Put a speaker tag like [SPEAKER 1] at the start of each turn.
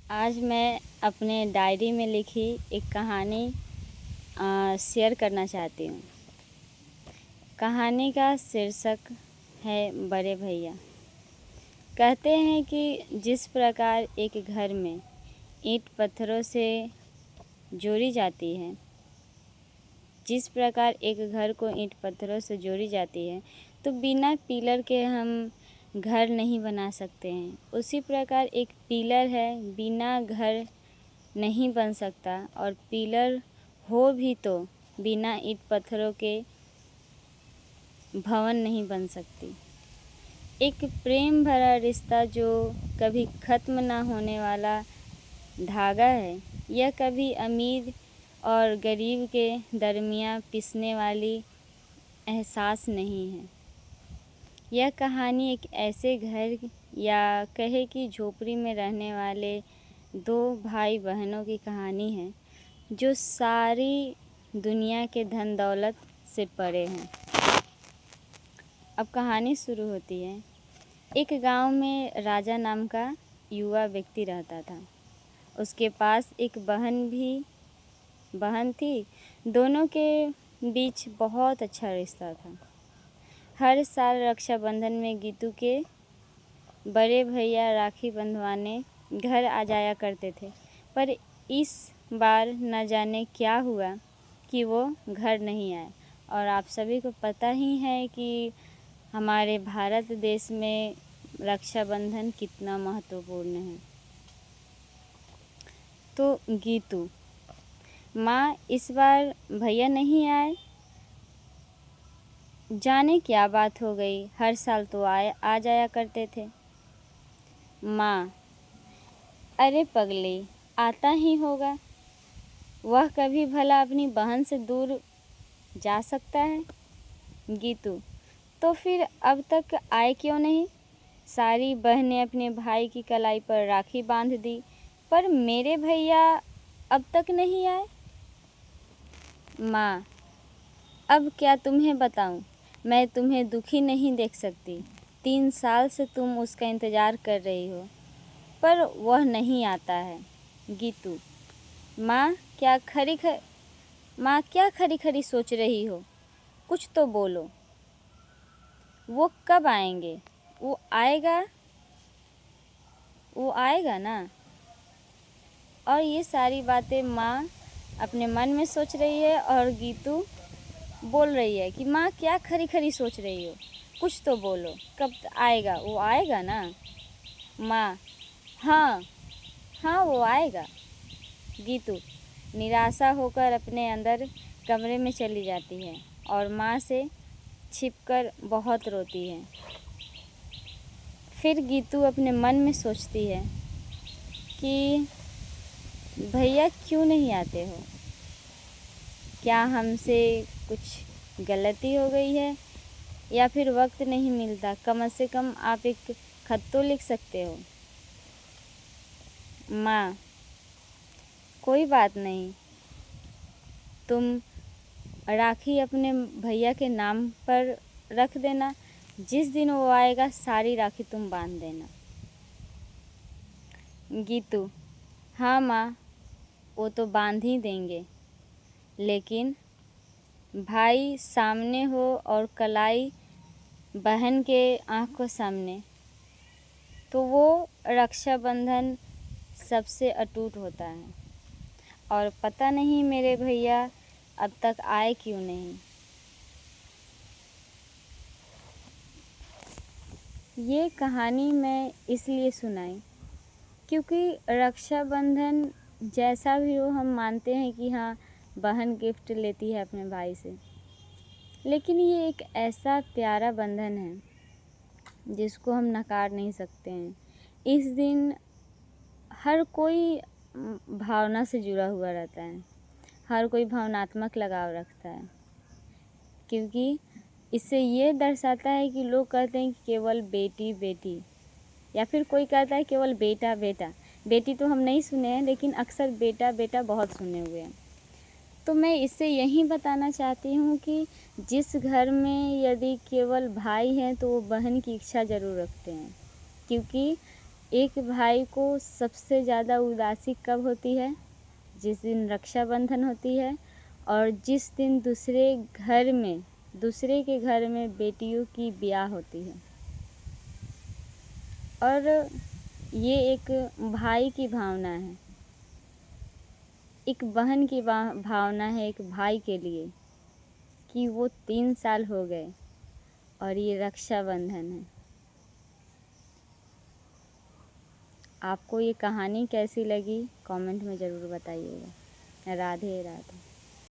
[SPEAKER 1] आज मैं अपने डायरी में लिखी एक कहानी शेयर करना चाहती हूँ। कहानी का शीर्षक है बड़े भैया। कहते हैं कि जिस प्रकार एक घर में ईंट पत्थरों से जोड़ी जाती है, जिस प्रकार एक घर को ईंट पत्थरों से जोड़ी जाती है, तो बिना पिलर के हम घर नहीं बना सकते हैं। उसी प्रकार एक पिलर है, बिना घर नहीं बन सकता, और पिलर हो भी तो बिना ईंट पत्थरों के भवन नहीं बन सकती। एक प्रेम भरा रिश्ता जो कभी ख़त्म ना होने वाला धागा है, यह कभी अमीर और गरीब के दरमियाँ पिसने वाली एहसास नहीं है। यह कहानी एक ऐसे घर या कहे कि झोपड़ी में रहने वाले दो भाई बहनों की कहानी है जो सारी दुनिया के धन दौलत से परे हैं। अब कहानी शुरू होती है। एक गांव में राजा नाम का युवा व्यक्ति रहता था। उसके पास एक बहन थी। दोनों के बीच बहुत अच्छा रिश्ता था। हर साल रक्षाबंधन में गीतू के बड़े भैया राखी बंधवाने घर आ जाया करते थे, पर इस बार न जाने क्या हुआ कि वो घर नहीं आए। और आप सभी को पता ही है कि हमारे भारत देश में रक्षाबंधन कितना महत्वपूर्ण है। तो गीतू, माँ इस बार भैया नहीं आए, जाने क्या बात हो गई, हर साल तो आ जाया करते थे। माँ, अरे पगली, आता ही होगा, वह कभी भला अपनी बहन से दूर जा सकता है। गीतू, तो फिर अब तक आए क्यों नहीं? सारी बहनें अपने भाई की कलाई पर राखी बांध दी, पर मेरे भैया अब तक नहीं आए। माँ, अब क्या तुम्हें बताऊं, मैं तुम्हें दुखी नहीं देख सकती। 3 साल से तुम उसका इंतज़ार कर रही हो, पर वह नहीं आता है। गीतू, माँ क्या खरी खरी सोच रही हो, कुछ तो बोलो। वो कब आएंगे? वो आएगा ना। और ये सारी बातें माँ अपने मन में सोच रही है और गीतू बोल रही है कि माँ क्या खरी खरी सोच रही हो, कुछ तो बोलो, कब आएगा? वो आएगा ना। माँ, हाँ हाँ वो आएगा। गीतू निराशा होकर अपने अंदर कमरे में चली जाती है और माँ से छिपकर बहुत रोती है। फिर गीतू अपने मन में सोचती है कि भैया क्यों नहीं आते हो? क्या हमसे कुछ गलती हो गई है या फिर वक्त नहीं मिलता? कम से कम आप एक खत तो लिख सकते हो। माँ, कोई बात नहीं, तुम राखी अपने भैया के नाम पर रख देना, जिस दिन वो आएगा सारी राखी तुम बांध देना। गीतू, हाँ माँ, वो तो बांध ही देंगे, लेकिन भाई सामने हो और कलाई बहन के आँखों सामने, तो वो रक्षाबंधन सबसे अटूट होता है। और पता नहीं मेरे भैया अब तक आए क्यों नहीं। ये कहानी मैं इसलिए सुनाई क्योंकि रक्षाबंधन जैसा भी हो, हम मानते हैं कि हाँ, बहन गिफ्ट लेती है अपने भाई से, लेकिन ये एक ऐसा प्यारा बंधन है जिसको हम नकार नहीं सकते हैं। इस दिन हर कोई भावना से जुड़ा हुआ रहता है, हर कोई भावनात्मक लगाव रखता है, क्योंकि इससे ये दर्शाता है कि लोग कहते हैं कि केवल बेटी बेटी, या फिर कोई कहता है केवल बेटा बेटा। बेटी तो हम नहीं सुने हैं, लेकिन अक्सर बेटा बेटा बहुत सुने हुए हैं। तो मैं इससे यही बताना चाहती हूँ कि जिस घर में यदि केवल भाई हैं तो वो बहन की इच्छा ज़रूर रखते हैं, क्योंकि एक भाई को सबसे ज़्यादा उदासी कब होती है? जिस दिन रक्षाबंधन होती है और जिस दिन दूसरे के घर में बेटियों की ब्याह होती है। और ये एक भाई की भावना है, एक बहन की भावना है एक भाई के लिए कि वो 3 साल हो गए और ये रक्षाबंधन है। आपको ये कहानी कैसी लगी कमेंट में ज़रूर बताइएगा। राधे राधे।